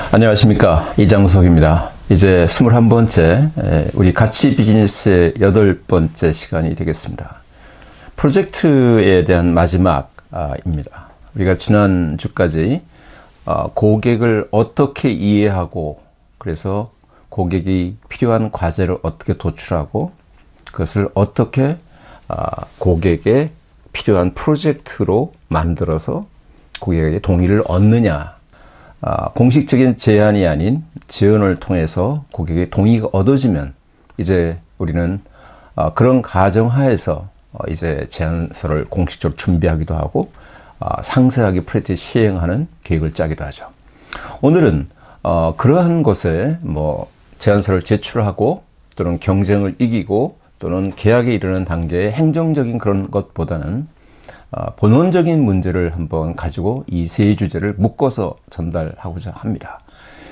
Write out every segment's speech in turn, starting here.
안녕하십니까, 이장석입니다. 이제 21번째 우리 가치 비즈니스의 8번째 시간이 되겠습니다. 프로젝트에 대한 마지막입니다. 우리가 지난주까지 고객을 어떻게 이해하고, 그래서 고객이 필요한 과제를 어떻게 도출하고, 그것을 어떻게 고객의 필요한 프로젝트로 만들어서 고객에게 동의를 얻느냐, 공식적인 제안이 아닌 지원을 통해서 고객의 동의가 얻어지면 이제 우리는 그런 가정하에서 이제 제안서를 공식적으로 준비하기도 하고 상세하게 프로젝트 시행하는 계획을 짜기도 하죠. 오늘은 그러한 것에 제안서를 제출하고 또는 경쟁을 이기고 또는 계약에 이르는 단계의 행정적인 그런 것보다는 본원적인 문제를 한번 가지고 이 세 주제를 묶어서 전달하고자 합니다.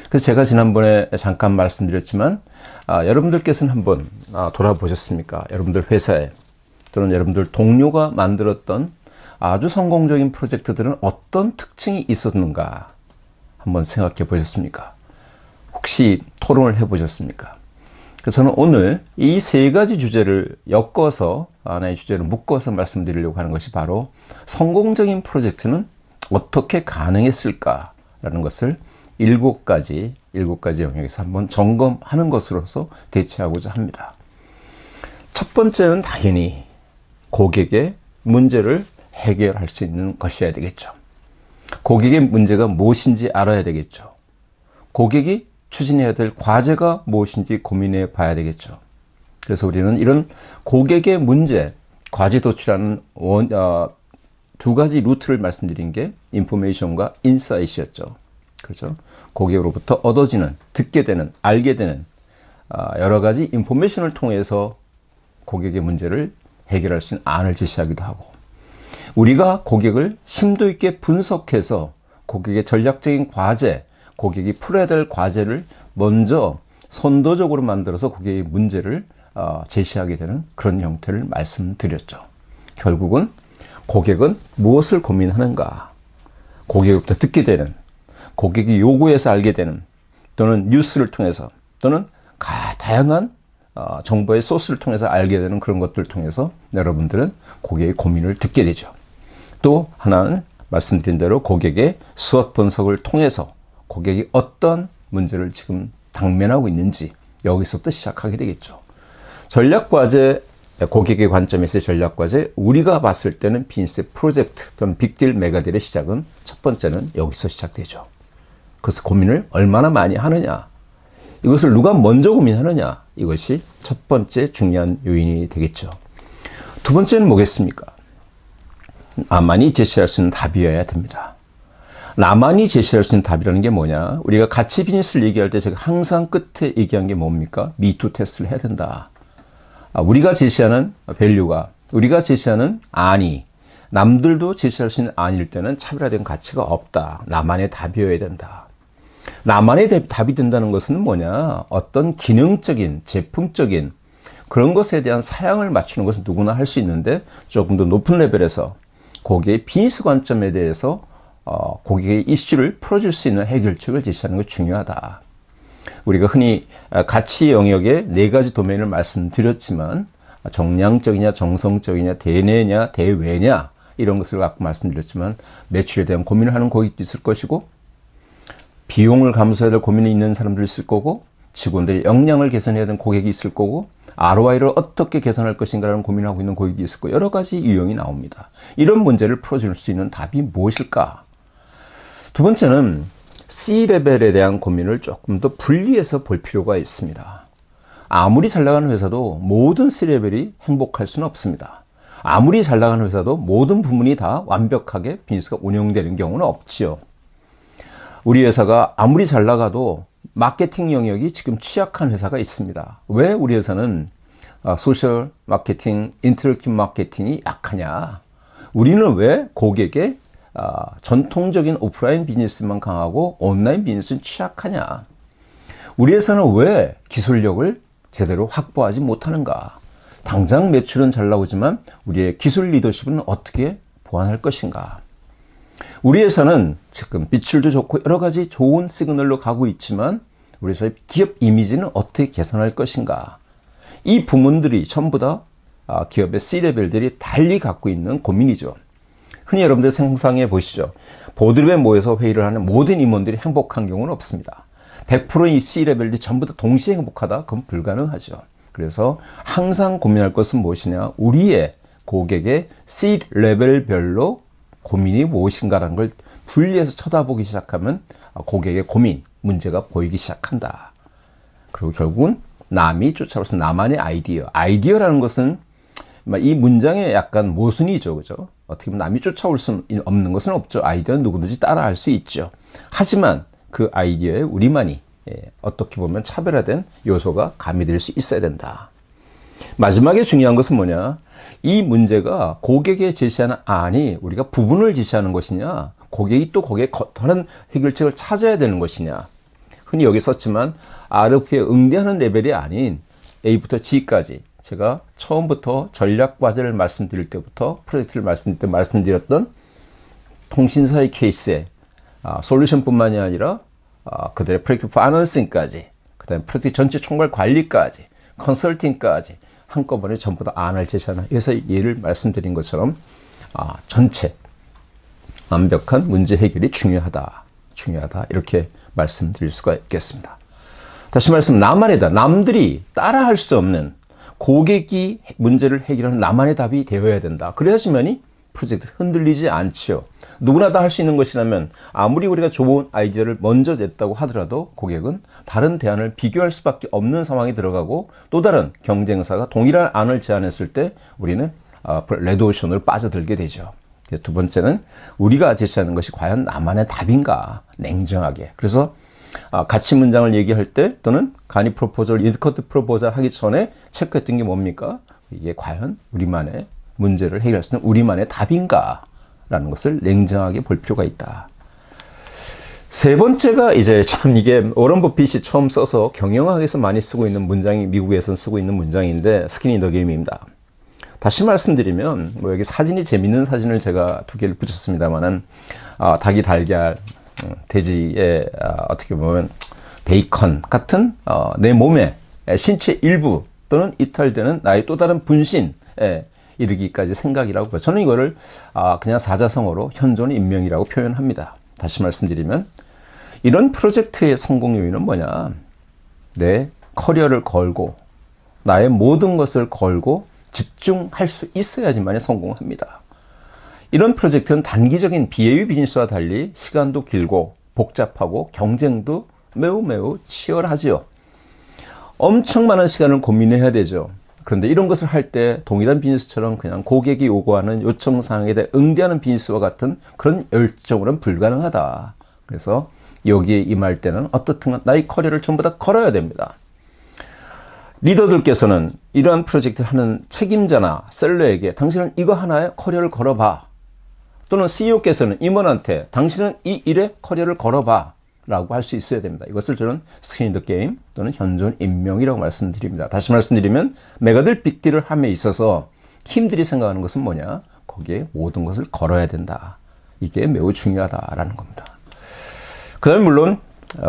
그래서 제가 지난번에 잠깐 말씀드렸지만 여러분들께서는 한번 돌아보셨습니까? 여러분들 회사에 또는 여러분들 동료가 만들었던 아주 성공적인 프로젝트들은 어떤 특징이 있었는가 한번 생각해 보셨습니까? 혹시 토론을 해 보셨습니까? 그래서 저는 오늘 이 세 가지 주제를 엮어서 하나의 주제를 묶어서 말씀드리려고 하는 것이 바로 성공적인 프로젝트는 어떻게 가능했을까라는 것을 7가지 영역에서 한번 점검하는 것으로서 대체하고자 합니다. 첫 번째는 당연히 고객의 문제를 해결할 수 있는 것이어야 되겠죠. 고객의 문제가 무엇인지 알아야 되겠죠. 고객이 추진해야 될 과제가 무엇인지 고민해 봐야 되겠죠. 그래서 우리는 이런 고객의 문제, 과제 도출하는 두 가지 루트를 말씀드린 게 인포메이션과 인사이트였죠. 그렇죠? 고객으로부터 얻어지는, 듣게 되는, 알게 되는 여러 가지 인포메이션을 통해서 고객의 문제를 해결할 수 있는 안을 제시하기도 하고, 우리가 고객을 심도 있게 분석해서 고객의 전략적인 과제, 고객이 풀어야 될 과제를 먼저 선도적으로 만들어서 고객의 문제를 제시하게 되는 그런 형태를 말씀드렸죠. 결국은 고객은 무엇을 고민하는가, 고객으로부터 듣게 되는, 고객이 요구해서 알게 되는, 또는 뉴스를 통해서 또는 다양한 정보의 소스를 통해서 알게 되는 그런 것들을 통해서 여러분들은 고객의 고민을 듣게 되죠. 또 하나는 말씀드린 대로 고객의 수업 분석을 통해서 고객이 어떤 문제를 지금 당면하고 있는지 여기서부터 시작하게 되겠죠. 전략과제, 고객의 관점에서의 전략과제, 우리가 봤을 때는 비즈니스 프로젝트 또는 빅딜 메가딜의 시작은 첫 번째는 여기서 시작되죠. 그래서 고민을 얼마나 많이 하느냐, 이것을 누가 먼저 고민하느냐, 이것이 첫 번째 중요한 요인이 되겠죠. 두 번째는 뭐겠습니까? 나만이 제시할 수 있는 답이어야 됩니다. 나만이 제시할 수 있는 답이라는 게 뭐냐? 우리가 가치 비즈니스를 얘기할 때 제가 항상 끝에 얘기한 게 뭡니까? 미투 테스트를 해야 된다. 우리가 제시하는 밸류가, 우리가 제시하는 안이 남들도 제시할 수 있는 안일 때는 차별화된 가치가 없다. 나만의 답이어야 된다. 나만의 답이 된다는 것은 뭐냐? 어떤 기능적인, 제품적인 그런 것에 대한 사양을 맞추는 것은 누구나 할 수 있는데, 조금 더 높은 레벨에서 고객의 비즈니스 관점에 대해서 고객의 이슈를 풀어줄 수 있는 해결책을 제시하는 것이 중요하다. 우리가 흔히 가치 영역의 4가지 도메인을 말씀드렸지만, 정량적이냐, 정성적이냐, 대내냐, 대외냐, 이런 것을 갖고 말씀드렸지만, 매출에 대한 고민을 하는 고객도 있을 것이고, 비용을 감소해야 될 고민이 있는 사람도 있을 거고, 직원들의 역량을 개선해야 되는 고객이 있을 거고, ROI를 어떻게 개선할 것인가라는 고민을 하고 있는 고객이 있을 거고, 여러 가지 유형이 나옵니다. 이런 문제를 풀어줄 수 있는 답이 무엇일까? 두 번째는 C레벨에 대한 고민을 조금 더 분리해서 볼 필요가 있습니다. 아무리 잘 나가는 회사도 모든 C레벨이 행복할 수는 없습니다. 아무리 잘 나가는 회사도 모든 부문이 다 완벽하게 비즈니스가 운영되는 경우는 없지요. 우리 회사가 아무리 잘 나가도 마케팅 영역이 지금 취약한 회사가 있습니다. 왜 우리 회사는 소셜 마케팅, 인터랙티브 마케팅이 약하냐? 우리는 왜 고객의 전통적인 오프라인 비즈니스만 강하고 온라인 비즈니스는 취약하냐? 우리 회사는 왜 기술력을 제대로 확보하지 못하는가? 당장 매출은 잘 나오지만 우리의 기술 리더십은 어떻게 보완할 것인가? 우리 회사는 지금 비출도 좋고 여러 가지 좋은 시그널로 가고 있지만 우리 회사의 기업 이미지는 어떻게 개선할 것인가. 이 부문들이 전부 다 기업의 C-레벨들이 달리 갖고 있는 고민이죠. 흔히 여러분들 상상해 보시죠. 보드룸에 모여서 회의를 하는 모든 임원들이 행복한 경우는 없습니다. 100%의 C-레벨들이 전부 다 동시에 행복하다? 그건 불가능하죠. 그래서 항상 고민할 것은 무엇이냐? 우리의 고객의 C-레벨별로 고민이 무엇인가라는 걸 분리해서 쳐다보기 시작하면 고객의 고민, 문제가 보이기 시작한다. 그리고 결국은 남이 쫓아오서 나만의 아이디어. 아이디어라는 것은 이 문장의 약간 모순이죠. 그죠? 어떻게 보면 남이 쫓아올 수 없는 것은 없죠. 아이디어는 누구든지 따라할 수 있죠. 하지만 그 아이디어에 우리만이 어떻게 보면 차별화된 요소가 가미될 수 있어야 된다. 마지막에 중요한 것은 뭐냐? 이 문제가 고객에 제시하는 안이 우리가 부분을 제시하는 것이냐? 고객이 또 거기에 다른 해결책을 찾아야 되는 것이냐? 흔히 여기 썼지만 RFP에 응대하는 레벨이 아닌 A부터 G까지 제가 처음부터 전략 과제를 말씀드릴 때부터 프로젝트를 말씀드릴 때 말씀드렸던 통신사의 케이스에 솔루션뿐만이 아니라 그들의 프로젝트 파이낸싱까지, 그 다음에 프로젝트 전체 총괄 관리까지, 컨설팅까지 한꺼번에 전부 다 안을 제시하는 회사의 예를 말씀드린 것처럼 전체 완벽한 문제 해결이 중요하다 이렇게 말씀드릴 수가 있겠습니다. 다시 말씀, 나만이다. 남들이 따라할 수 없는 고객이 문제를 해결하는 나만의 답이 되어야 된다. 그래야지만이 프로젝트 흔들리지 않지요. 누구나 다 할 수 있는 것이라면 아무리 우리가 좋은 아이디어를 먼저 냈다고 하더라도 고객은 다른 대안을 비교할 수밖에 없는 상황에 들어가고 또 다른 경쟁사가 동일한 안을 제안했을 때 우리는 레드오션으로 빠져들게 되죠. 두 번째는 우리가 제시하는 것이 과연 나만의 답인가 냉정하게. 그래서 가치 문장을 얘기할 때 또는 간이 프로포절, 인디커트 프로포절 하기 전에 체크했던 게 뭡니까? 이게 과연 우리만의 문제를 해결할 수 있는 우리만의 답인가? 라는 것을 냉정하게 볼 필요가 있다. 세 번째가 이제 참 이게 워런 버핏이 처음 써서 경영학에서 많이 쓰고 있는 문장이 미국에서 쓰고 있는 문장인데 스킨 인 더 게임입니다. 다시 말씀드리면 여기 사진이 재밌는 사진을 제가 두 개를 붙였습니다만은 닭이 달걀, 돼지의 어떻게 보면 베이컨 같은 내 몸의 신체 일부 또는 이탈되는 나의 또 다른 분신에 이르기까지 생각이라고 봐요. 저는 이거를 그냥 사자성어로 현존 인명이라고 표현합니다. 다시 말씀드리면 이런 프로젝트의 성공 요인은 뭐냐? 내 커리어를 걸고 나의 모든 것을 걸고 집중할 수 있어야지만 성공합니다. 이런 프로젝트는 단기적인 BAU 비즈니스와 달리 시간도 길고 복잡하고 경쟁도 매우 치열하지요. 엄청 많은 시간을 고민해야 되죠. 그런데 이런 것을 할 때 동일한 비즈니스처럼 그냥 고객이 요구하는 요청사항에 대해 응대하는 비즈니스와 같은 그런 열정으로는 불가능하다. 그래서 여기에 임할 때는 어떻든 나의 커리어를 전부 다 걸어야 됩니다. 리더들께서는 이러한 프로젝트를 하는 책임자나 셀러에게 당신은 이거 하나에 커리어를 걸어봐. 또는 CEO께서는 임원한테 당신은 이 일에 커리어를 걸어봐. 라고 할 수 있어야 됩니다. 이것을 저는 스킨 인 더 게임 또는 현존 인명이라고 말씀드립니다. 다시 말씀드리면 메가들 빅딜을 함에 있어서 팀들이 생각하는 것은 뭐냐? 거기에 모든 것을 걸어야 된다. 이게 매우 중요하다라는 겁니다. 그 다음에 물론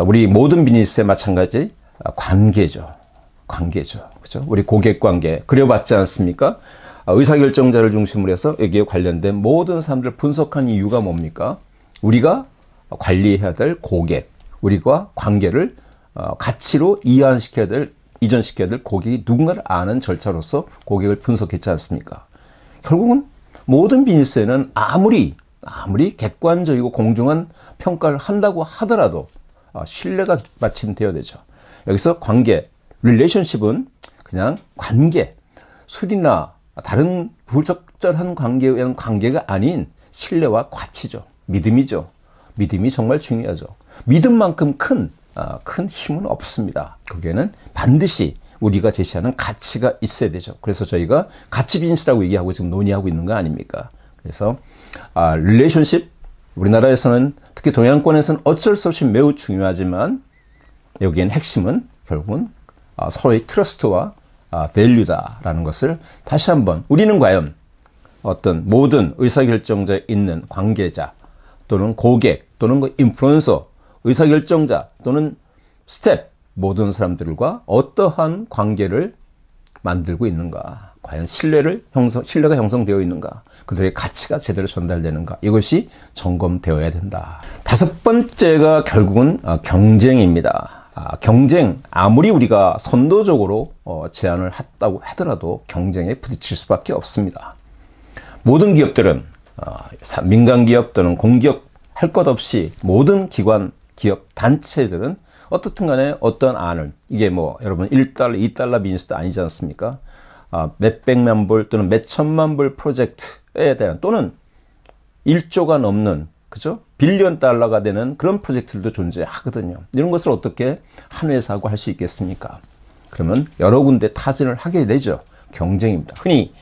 우리 모든 비즈니스에 마찬가지 관계죠. 그죠? 우리 고객 관계 그려봤지 않습니까? 의사결정자를 중심으로 해서 여기에 관련된 모든 사람들을 분석한 이유가 뭡니까? 우리가 관리해야 될 고객, 우리가 관계를 가치로 이전시켜야 될 고객이 누군가를 아는 절차로서 고객을 분석했지 않습니까? 결국은 모든 비즈니스에는 아무리 객관적이고 공정한 평가를 한다고 하더라도 신뢰가 마침 되어야 되죠. 여기서 관계, 릴레이션십은 그냥 관계, 술이나 다른 부적절한 관계에 의한 관계가 아닌 신뢰와 가치죠. 믿음이죠. 믿음이 정말 중요하죠. 믿음만큼 큰 힘은 없습니다. 거기에는 반드시 우리가 제시하는 가치가 있어야 되죠. 그래서 저희가 가치 비즈니스라고 얘기하고 지금 논의하고 있는 거 아닙니까? 그래서 릴레이션십, 우리나라에서는 특히 동양권에서는 어쩔 수 없이 매우 중요하지만 여기엔 핵심은 결국은 서로의 트러스트와 밸류다라는 것을 다시 한번 우리는 과연 어떤 모든 의사결정자에 있는 관계자 또는 고객 또는 그 인플루언서, 의사결정자 또는 스텝 모든 사람들과 어떠한 관계를 만들고 있는가, 과연 신뢰가 형성되어 있는가, 그들의 가치가 제대로 전달되는가, 이것이 점검되어야 된다. 다섯 번째가 결국은 경쟁입니다. 경쟁, 아무리 우리가 선도적으로 제안을 했다고 하더라도 경쟁에 부딪힐 수밖에 없습니다. 모든 기업들은 민간 기업 또는 공기업 할 것 없이 모든 기관, 기업, 단체들은 어떻든 간에 어떤 안을, 이게 뭐 여러분 1달러, 2달러 비즈니스도 아니지 않습니까? 몇백만 불 또는 몇천만 불 프로젝트에 대한, 또는 1조가 넘는, 그죠? 빌리언 달러가 되는 그런 프로젝트들도 존재하거든요. 이런 것을 어떻게 한 회사하고 할 수 있겠습니까? 그러면 여러 군데 타진을 하게 되죠. 경쟁입니다. 흔히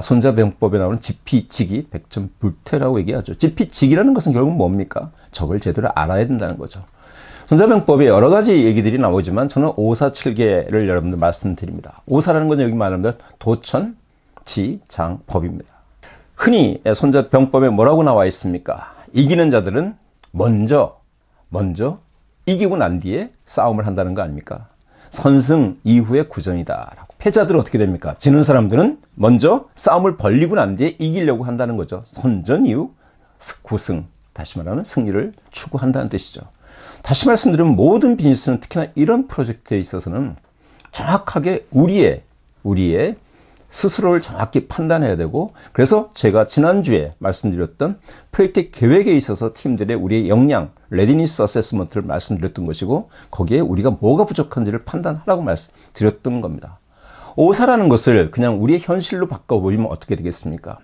손자병법에 나오는 지피지기, 백전불태라고 얘기하죠. 지피지기라는 것은 결국 뭡니까? 적을 제대로 알아야 된다는 거죠. 손자병법에 여러 가지 얘기들이 나오지만 저는 547개를 여러분들 말씀드립니다. 5사라는 건 여기 말하면 도천지장법입니다. 흔히 손자병법에 뭐라고 나와 있습니까? 이기는 자들은 먼저 이기고 난 뒤에 싸움을 한다는 거 아닙니까? 선승 이후의 구전이다. 패자들은 어떻게 됩니까? 지는 사람들은 먼저 싸움을 벌리고 난 뒤에 이기려고 한다는 거죠. 선전 이후 구승, 다시 말하면 승리를 추구한다는 뜻이죠. 다시 말씀드리면 모든 비즈니스는 특히나 이런 프로젝트에 있어서는 정확하게 우리의 스스로를 정확히 판단해야 되고, 그래서 제가 지난주에 말씀드렸던 프로젝트 계획에 있어서 팀들의 우리의 역량, 레디니스 어세스먼트를 말씀드렸던 것이고, 거기에 우리가 뭐가 부족한지를 판단하라고 말씀드렸던 겁니다. 오사라는 것을 그냥 우리의 현실로 바꿔보시면 어떻게 되겠습니까?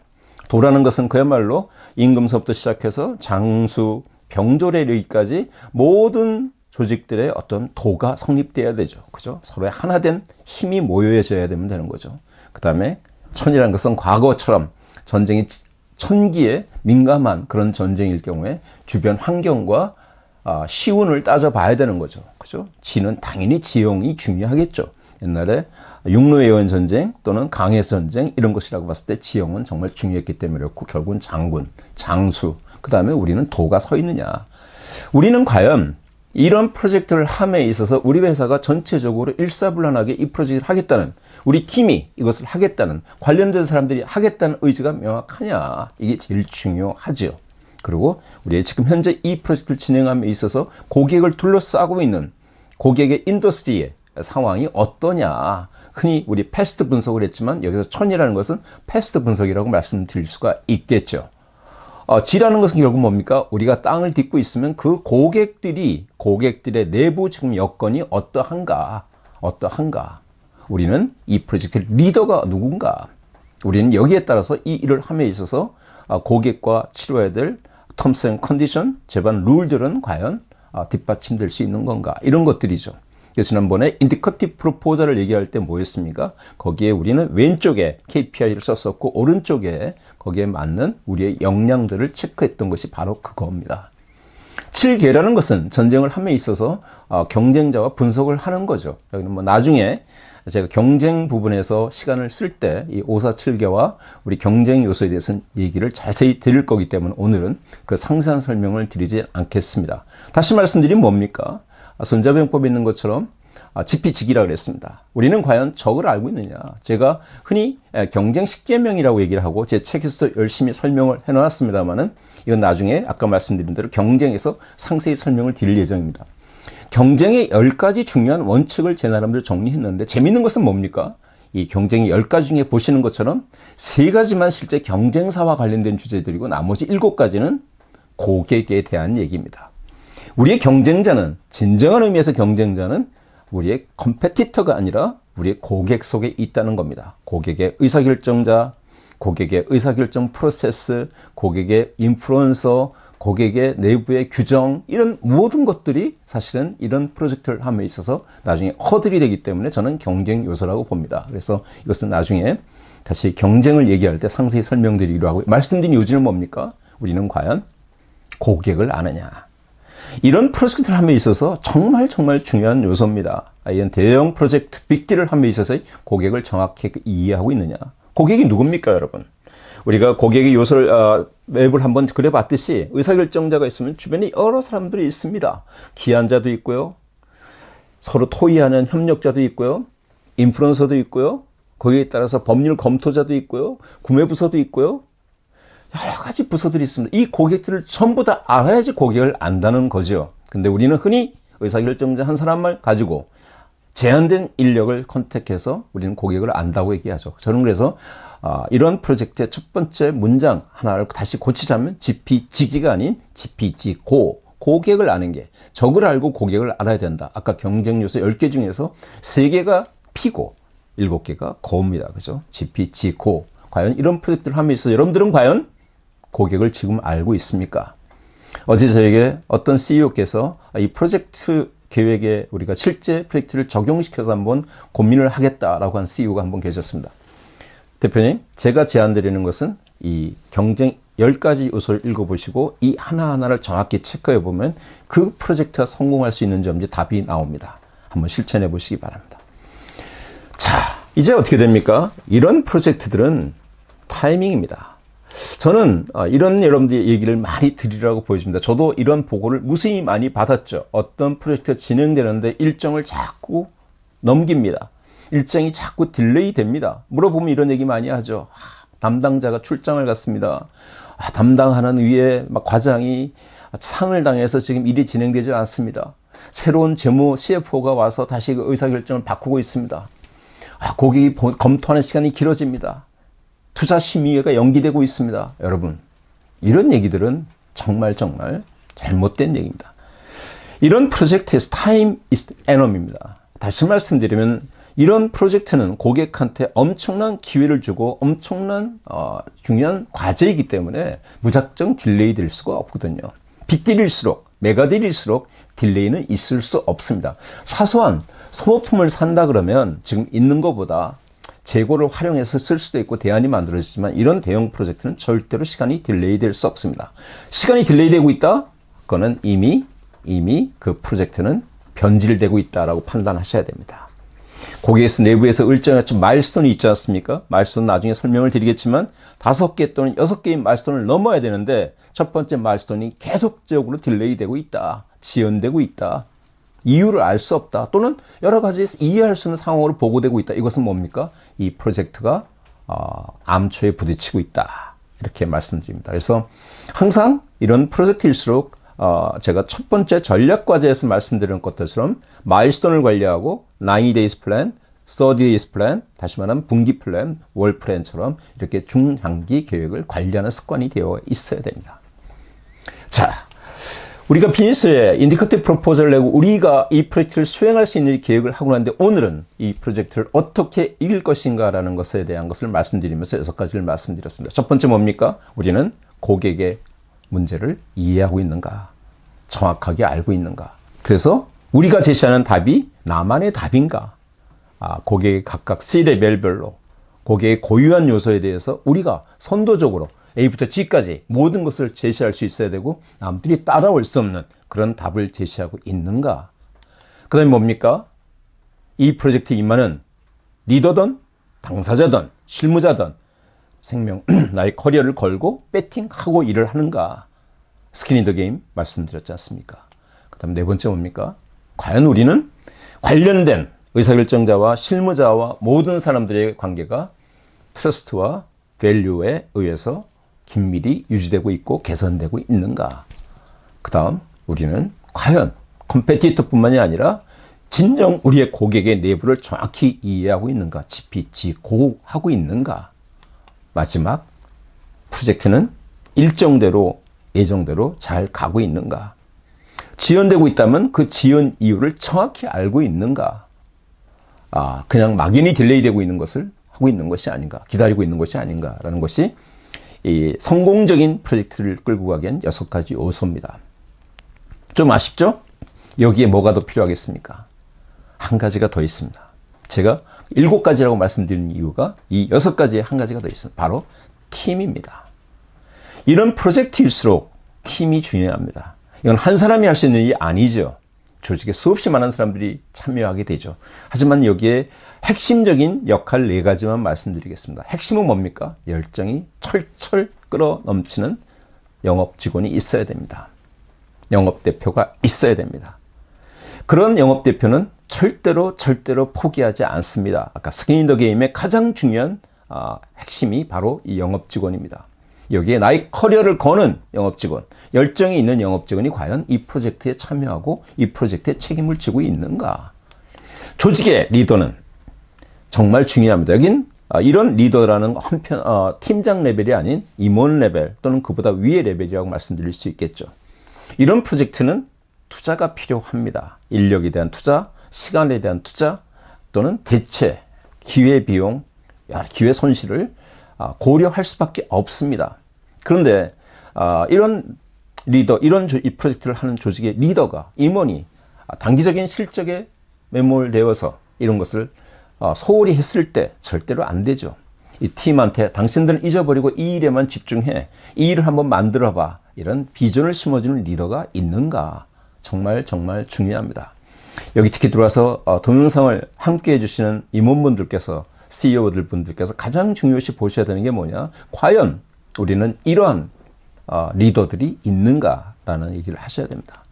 도라는 것은 그야말로 임금서부터 시작해서 장수, 병조례까지 모든 조직들의 어떤 도가 성립돼야 되죠. 그죠? 서로의 하나된 힘이 모여져야 되는 거죠. 그 다음에 천이라는 것은 과거처럼 전쟁이 천기에 민감한 그런 전쟁일 경우에 주변 환경과 시운을 따져봐야 되는 거죠. 그죠? 지는 당연히 지형이 중요하겠죠. 옛날에 육로외원 전쟁 또는 강해서 전쟁 이런 것이라고 봤을 때 지형은 정말 중요했기 때문에 그렇고, 결국은 장군, 장수, 그 다음에 우리는 도가 서 있느냐. 우리는 과연 이런 프로젝트를 함에 있어서 우리 회사가 전체적으로 일사불란하게 이 프로젝트를 하겠다는, 우리 팀이 이것을 하겠다는, 관련된 사람들이 하겠다는 의지가 명확하냐. 이게 제일 중요하죠. 그리고 우리 지금 현재 이 프로젝트를 진행함에 있어서 고객을 둘러싸고 있는 고객의 인더스트리의 상황이 어떠냐. 흔히 우리 패스트 분석을 했지만 여기서 천이라는 것은 패스트 분석이라고 말씀드릴 수가 있겠죠. 지라는 것은 결국 뭡니까? 우리가 땅을 딛고 있으면 그 고객들의 내부 지금 여건이 어떠한가? 우리는 이 프로젝트 리더가 누군가? 우리는 여기에 따라서 이 일을 함에 있어서 고객과 치러야 될 텀스 앤 컨디션, 제반 룰들은 과연 뒷받침될 수 있는 건가? 이런 것들이죠. 지난번에 인디커티브 프로포저를 얘기할 때 뭐였습니까? 거기에 우리는 왼쪽에 KPI를 썼었고, 오른쪽에 거기에 맞는 우리의 역량들을 체크했던 것이 바로 그겁니다. 7개라는 것은 전쟁을 함에 있어서 경쟁자와 분석을 하는 거죠. 여기는 뭐 나중에 제가 경쟁 부분에서 시간을 쓸 때 이 547개와 우리 경쟁 요소에 대해서는 얘기를 자세히 드릴 거기 때문에 오늘은 그 상세한 설명을 드리지 않겠습니다. 다시 말씀드리면 뭡니까? 손자병법에 있는 것처럼 지피지기라고 그랬습니다. 우리는 과연 적을 알고 있느냐. 제가 흔히 경쟁 10계명이라고 얘기를 하고 제 책에서도 열심히 설명을 해놨습니다만은 이건 나중에 아까 말씀드린 대로 경쟁에서 상세히 설명을 드릴 예정입니다. 경쟁의 10가지 중요한 원칙을 제 나름대로 정리했는데, 재미있는 것은 뭡니까? 이 경쟁의 10가지 중에 보시는 것처럼 3가지만 실제 경쟁사와 관련된 주제들이고, 나머지 7가지는 고객에 대한 얘기입니다. 우리의 경쟁자는, 진정한 의미에서 경쟁자는 우리의 컴페티터가 아니라 우리의 고객 속에 있다는 겁니다. 고객의 의사결정자, 고객의 의사결정 프로세스, 고객의 인플루언서, 고객의 내부의 규정, 이런 모든 것들이 사실은 이런 프로젝트를 함에 있어서 나중에 허들이 되기 때문에 저는 경쟁 요소라고 봅니다. 그래서 이것은 나중에 다시 경쟁을 얘기할 때 상세히 설명드리기로 하고, 말씀드린 요지는 뭡니까? 우리는 과연 고객을 아느냐. 이런 프로젝트를 함에 있어서 정말 중요한 요소입니다. 이런 대형 프로젝트, 빅딜을 함에 있어서 고객을 정확히 이해하고 있느냐. 고객이 누굽니까, 여러분? 우리가 고객의 요소를 웹을 한번 그려봤듯이 의사결정자가 있으면 주변에 여러 사람들이 있습니다. 기한자도 있고요. 서로 토의하는 협력자도 있고요. 인플루언서도 있고요. 거기에 따라서 법률 검토자도 있고요. 구매부서도 있고요. 여러 가지 부서들이 있습니다. 이 고객들을 전부 다 알아야지 고객을 안다는 거죠. 근데 우리는 흔히 의사결정자 한 사람만 가지고 제한된 인력을 컨택해서 우리는 고객을 안다고 얘기하죠. 저는 그래서 이런 프로젝트의 첫 번째 문장 하나를 다시 고치자면 GPG가 아닌 GPG고, 고객을 아는 게, 적을 알고 고객을 알아야 된다. 아까 경쟁 요소 10개 중에서 3개가 P고 7개가 고입니다. 그죠? GPG고. 과연 이런 프로젝트를 하면서 여러분들은 과연 고객을 지금 알고 있습니까? 어제 저에게 어떤 CEO께서 이 프로젝트 계획에 우리가 실제 프로젝트를 적용시켜서 한번 고민을 하겠다라고 한 CEO가 한번 계셨습니다. 대표님, 제가 제안드리는 것은 이 경쟁 10가지 요소를 읽어보시고 이 하나하나를 정확히 체크해 보면 그 프로젝트가 성공할 수 있는 점인지 답이 나옵니다. 한번 실천해 보시기 바랍니다. 자, 이제 어떻게 됩니까? 이런 프로젝트들은 타이밍입니다. 저는 이런 여러분들의 얘기를 많이 드리라고 보여집니다. 저도 이런 보고를 무수히 많이 받았죠. 어떤 프로젝트가 진행되는데 일정을 자꾸 넘깁니다. 일정이 자꾸 딜레이 됩니다. 물어보면 이런 얘기 많이 하죠. 담당자가 출장을 갔습니다. 담당하는 위에 막 과장이 상을 당해서 지금 일이 진행되지 않습니다. 새로운 재무 CFO가 와서 다시 그 의사결정을 바꾸고 있습니다. 고객이 검토하는 시간이 길어집니다. 투자심의회가 연기되고 있습니다. 여러분, 이런 얘기들은 정말 잘못된 얘기입니다. 이런 프로젝트에서 time is enemy입니다. 다시 말씀드리면 이런 프로젝트는 고객한테 엄청난 기회를 주고 엄청난 중요한 과제이기 때문에 무작정 딜레이 될 수가 없거든요. 빅딜일수록, 메가딜일수록 딜레이는 있을 수 없습니다. 사소한 소모품을 산다 그러면 지금 있는 것보다 재고를 활용해서 쓸 수도 있고 대안이 만들어지지만 이런 대형 프로젝트는 절대로 시간이 딜레이 될 수 없습니다. 시간이 딜레이 되고 있다? 그거는 이미 그 프로젝트는 변질되고 있다라고 판단하셔야 됩니다. 고객에서 내부에서 일정한 마일스톤이 있지 않습니까? 마일스톤 나중에 설명을 드리겠지만 5개 또는 6개의 마일스톤을 넘어야 되는데 첫 번째 마일스톤이 계속적으로 딜레이 되고 있다. 지연되고 있다. 이유를 알 수 없다. 또는 여러 가지 이해할 수 없는 상황으로 보고되고 있다. 이것은 뭡니까? 이 프로젝트가 암초에 부딪히고 있다. 이렇게 말씀드립니다. 그래서 항상 이런 프로젝트일수록 제가 첫 번째 전략과제에서 말씀드린 것처럼 마일스톤을 관리하고 90 days plan, 30 days plan, 다시 말하면 분기 플랜, 월 플랜처럼 이렇게 중장기 계획을 관리하는 습관이 되어 있어야 됩니다. 자, 우리가 비즈니스에 인디케이티브 프로포즈를 내고 우리가 이 프로젝트를 수행할 수 있는 계획을 하고 나는데 오늘은 이 프로젝트를 어떻게 이길 것인가라는 것에 대한 것을 말씀드리면서 6가지를 말씀드렸습니다. 첫 번째 뭡니까? 우리는 고객의 문제를 이해하고 있는가? 정확하게 알고 있는가? 그래서 우리가 제시하는 답이 나만의 답인가? 고객의 각각 C레벨별로 고객의 고유한 요소에 대해서 우리가 선도적으로 A부터 G까지 모든 것을 제시할 수 있어야 되고 남들이 따라올 수 없는 그런 답을 제시하고 있는가? 그 다음에 뭡니까? 이 프로젝트에 임하는 리더든 당사자든 실무자든 생명, 나의 커리어를 걸고 배팅하고 일을 하는가? 스킨 인 더 게임 말씀드렸지 않습니까? 그 다음 네 번째 뭡니까? 과연 우리는 관련된 의사결정자와 실무자와 모든 사람들의 관계가 트러스트와 밸류에 의해서 긴밀히 유지되고 있고 개선되고 있는가? 그 다음 우리는 과연 컴페티터뿐만이 아니라 진정 우리의 고객의 내부를 정확히 이해하고 있는가? GPG고 있는가? 마지막 프로젝트는 일정대로 예정대로 잘 가고 있는가? 지연되고 있다면 그 지연 이유를 정확히 알고 있는가? 그냥 막연히 딜레이 되고 있는 것을 하고 있는 것이 아닌가? 기다리고 있는 것이 아닌가라는 것이 이 성공적인 프로젝트를 끌고 가기엔 6가지 요소입니다. 좀 아쉽죠? 여기에 뭐가 더 필요하겠습니까? 한 가지가 더 있습니다. 제가 7가지라고 말씀드린 이유가 이 6가지에 한 가지가 더 있습니다. 바로 팀입니다. 이런 프로젝트일수록 팀이 중요합니다. 이건 한 사람이 할 수 있는 일이 아니죠. 조직에 수없이 많은 사람들이 참여하게 되죠. 하지만 여기에 핵심적인 역할 4가지만 말씀드리겠습니다. 핵심은 뭡니까? 열정이 철철 끌어 넘치는 영업 직원이 있어야 됩니다. 영업 대표가 있어야 됩니다. 그런 영업 대표는 절대로 포기하지 않습니다. 아까 스킨 인 더 게임의 가장 중요한 핵심이 바로 이 영업 직원입니다. 여기에 나의 커리어를 거는 영업 직원, 열정이 있는 영업 직원이 과연 이 프로젝트에 참여하고 이 프로젝트에 책임을 지고 있는가? 조직의 리더는 정말 중요합니다. 여긴 이런 리더라는 한편 팀장 레벨이 아닌 임원 레벨 또는 그보다 위의 레벨이라고 말씀드릴 수 있겠죠. 이런 프로젝트는 투자가 필요합니다. 인력에 대한 투자, 시간에 대한 투자 또는 대체 기회 비용, 기회 손실을 고려할 수밖에 없습니다. 그런데 이런 리더, 이 프로젝트를 하는 조직의 리더가, 임원이 단기적인 실적에 매몰되어서 이런 것을 소홀히 했을 때 절대로 안 되죠. 이 팀한테 당신들은 잊어버리고 이 일에만 집중해. 이 일을 한번 만들어봐. 이런 비전을 심어주는 리더가 있는가? 정말 중요합니다. 여기 특히 들어와서 동영상을 함께 해주시는 임원분들께서, CEO들 분들께서 가장 중요시 보셔야 되는 게 뭐냐? 과연 우리는 이러한 리더들이 있는가라는 얘기를 하셔야 됩니다.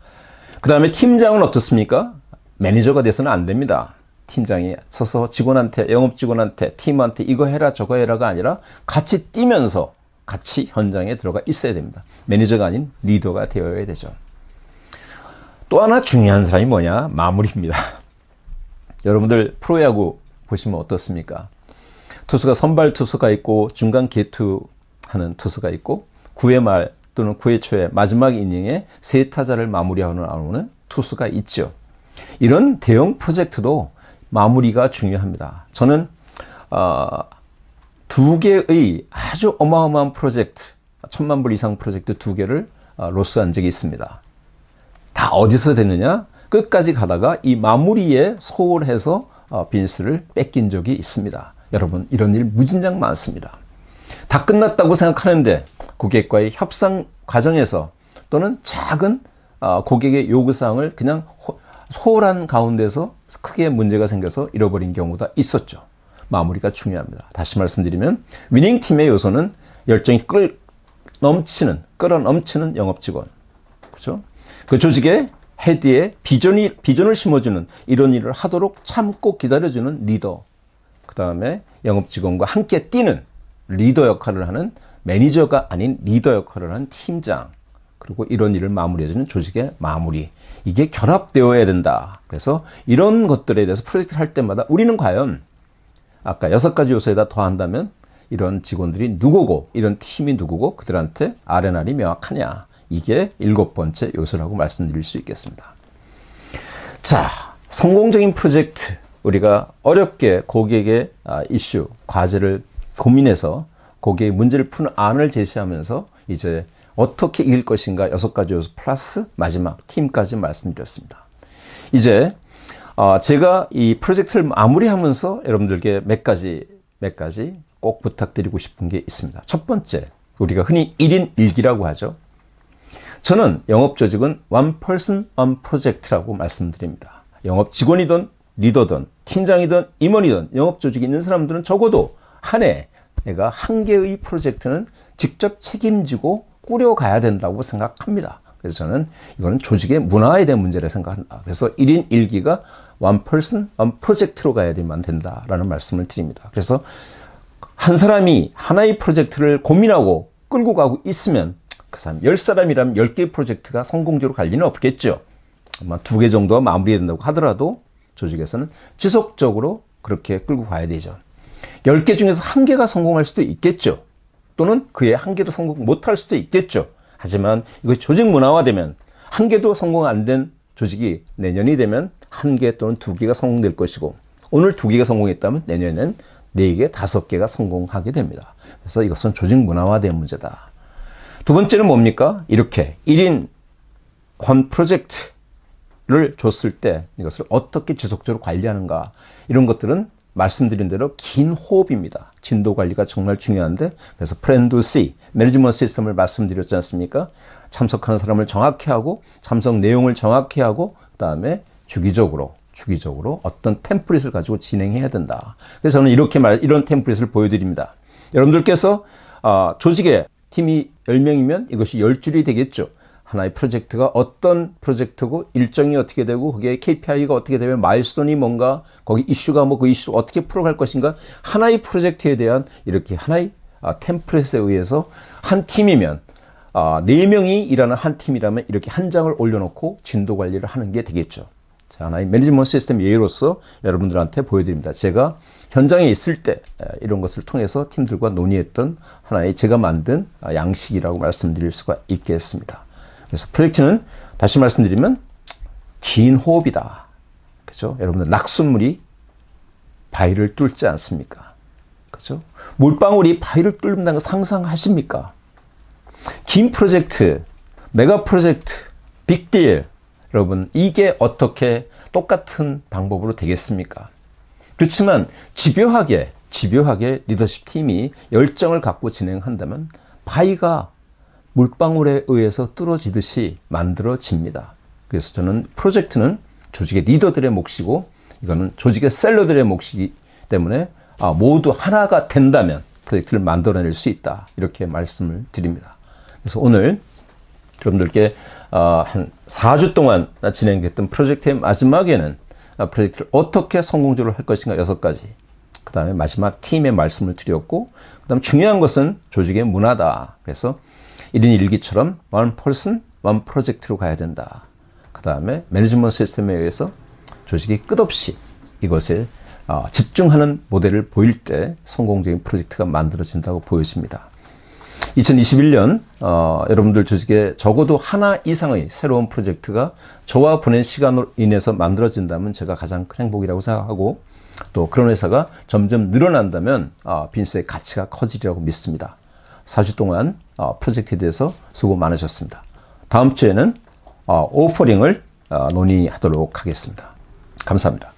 그 다음에 팀장은 어떻습니까? 매니저가 돼서는 안 됩니다. 팀장이 서서 직원한테, 영업 직원한테, 팀한테 이거 해라 저거 해라가 아니라 같이 뛰면서 같이 현장에 들어가 있어야 됩니다. 매니저가 아닌 리더가 되어야 되죠. 또 하나 중요한 사람이 뭐냐? 마무리입니다. 여러분들 프로야구 보시면 어떻습니까? 투수가 선발 투수가 있고 중간 개투하는 투수가 있고 9회 말 또는 9회 초에 마지막 이닝에 세 타자를 마무리하는 투수가 있죠. 이런 대형 프로젝트도 마무리가 중요합니다. 저는 두 개의 아주 어마어마한 프로젝트, 1000만 불 이상 프로젝트 두 개를 로스한 적이 있습니다. 다 어디서 됐느냐? 끝까지 가다가 이 마무리에 소홀해서 비즈니스를 뺏긴 적이 있습니다. 여러분, 이런 일 무진장 많습니다. 다 끝났다고 생각하는데 고객과의 협상 과정에서 또는 작은 고객의 요구사항을 그냥 소홀한 가운데서 크게 문제가 생겨서 잃어버린 경우가 있었죠. 마무리가 중요합니다. 다시 말씀드리면 위닝팀의 요소는 열정이 끌어넘치는 영업직원, 그렇죠? 그 조직의 헤드에 비전을 심어주는 이런 일을 하도록 참고 기다려주는 리더, 그 다음에 영업직원과 함께 뛰는 리더 역할을 하는 매니저가 아닌 리더 역할을 하는 팀장, 그리고 이런 일을 마무리해주는 조직의 마무리, 이게 결합되어야 된다. 그래서 이런 것들에 대해서 프로젝트를 할 때마다 우리는 과연 아까 6가지 요소에다 더한다면 이런 직원들이 누구고 이런 팀이 누구고 그들한테 R&R이 명확하냐, 이게 7번째 요소라고 말씀드릴 수 있겠습니다. 자, 성공적인 프로젝트, 우리가 어렵게 고객의 이슈, 과제를 고민해서 고객의 문제를 푸는 안을 제시하면서 이제 어떻게 이길 것인가 6가지 요소 플러스 마지막 팀까지 말씀드렸습니다. 이제 제가 이 프로젝트를 마무리하면서 여러분들께 몇 가지 꼭 부탁드리고 싶은 게 있습니다. 첫 번째, 우리가 흔히 1인 1기라고 하죠. 저는 영업 조직은 one person one project라고 말씀드립니다. 영업 직원이든 리더든 팀장이든 임원이든 영업 조직에 있는 사람들은 적어도 한 해 내가 한 개의 프로젝트는 직접 책임지고 꾸려가야 된다고 생각합니다. 그래서 저는 이거는 조직의 문화에 대한 문제라 생각한다. 그래서 1인 1기가 one person one project로 가야만 된다라는 말씀을 드립니다. 그래서 한 사람이 하나의 프로젝트를 고민하고 끌고 가고 있으면 그 사람 10사람이라면 10개의 프로젝트가 성공적으로 갈 리는 없겠죠. 아마 2개 정도가 마무리된다고 하더라도 조직에서는 지속적으로 그렇게 끌고 가야 되죠. 10개 중에서 1개가 성공할 수도 있겠죠. 또는 그의 1개도 성공 못할 수도 있겠죠. 하지만 이것이 조직 문화화되면 1개도 성공 안 된 조직이 내년이 되면 1개 또는 2개가 성공될 것이고, 오늘 2개가 성공했다면 내년에는 4개, 5개가 성공하게 됩니다. 그래서 이것은 조직 문화화된 문제다. 두 번째는 뭡니까? 이렇게 1인 원 프로젝트를 줬을 때 이것을 어떻게 지속적으로 관리하는가, 이런 것들은 말씀드린 대로 긴 호흡입니다. 진도 관리가 정말 중요한데, 그래서 프렌드-C, 매니지먼트 시스템을 말씀드렸지 않습니까? 참석하는 사람을 정확히 하고 참석 내용을 정확히 하고 그 다음에 주기적으로 어떤 템플릿을 가지고 진행해야 된다. 그래서 저는 이런 템플릿을 보여드립니다. 여러분들께서 조직에 팀이 10명이면 이것이 10줄이 되겠죠. 하나의 프로젝트가 어떤 프로젝트고 일정이 어떻게 되고 그게 KPI가 어떻게 되면 마일스톤이 뭔가 거기 이슈가 뭐 그 이슈를 어떻게 풀어갈 것인가 하나의 프로젝트에 대한 이렇게 하나의 템플릿에 의해서 한 팀이면 4명이 일하는 한 팀이라면 이렇게 한 장을 올려놓고 진도 관리를 하는 게 되겠죠. 자, 하나의 매니지먼트 시스템 예로서 여러분들한테 보여드립니다. 제가 현장에 있을 때 이런 것을 통해서 팀들과 논의했던 하나의 제가 만든 양식이라고 말씀드릴 수가 있겠습니다. 그래서 프로젝트는 다시 말씀드리면 긴 호흡이다. 그죠? 여러분들 낙숫물이 바위를 뚫지 않습니까? 그죠? 물방울이 바위를 뚫는다는 거 상상하십니까? 긴 프로젝트, 메가 프로젝트, 빅딜. 여러분, 이게 어떻게 똑같은 방법으로 되겠습니까? 그렇지만 집요하게 리더십 팀이 열정을 갖고 진행한다면 바위가 물방울에 의해서 뚫어지듯이 만들어집니다. 그래서 저는 프로젝트는 조직의 리더들의 몫이고 이거는 조직의 셀러들의 몫이기 때문에 모두 하나가 된다면 프로젝트를 만들어낼 수 있다. 이렇게 말씀을 드립니다. 그래서 오늘 여러분들께 한 4주 동안 진행됐던 프로젝트의 마지막에는 프로젝트를 어떻게 성공적으로 할 것인가 6가지. 그 다음에 마지막 팀의 말씀을 드렸고, 그 다음 중요한 것은 조직의 문화다. 그래서 1인 1기처럼 one person, one project로 가야 된다. 그 다음에 매니지먼트 시스템에 의해서 조직이 끝없이 이것에 집중하는 모델을 보일 때 성공적인 프로젝트가 만들어진다고 보여집니다. 2021년 여러분들 조직에 적어도 하나 이상의 새로운 프로젝트가 저와 보낸 시간으로 인해서 만들어진다면 제가 가장 큰 행복이라고 생각하고 또 그런 회사가 점점 늘어난다면 빈스의 가치가 커지리라고 믿습니다. 4주 동안 프로젝트에 대해서 수고 많으셨습니다. 다음 주에는 오퍼링을 논의하도록 하겠습니다. 감사합니다.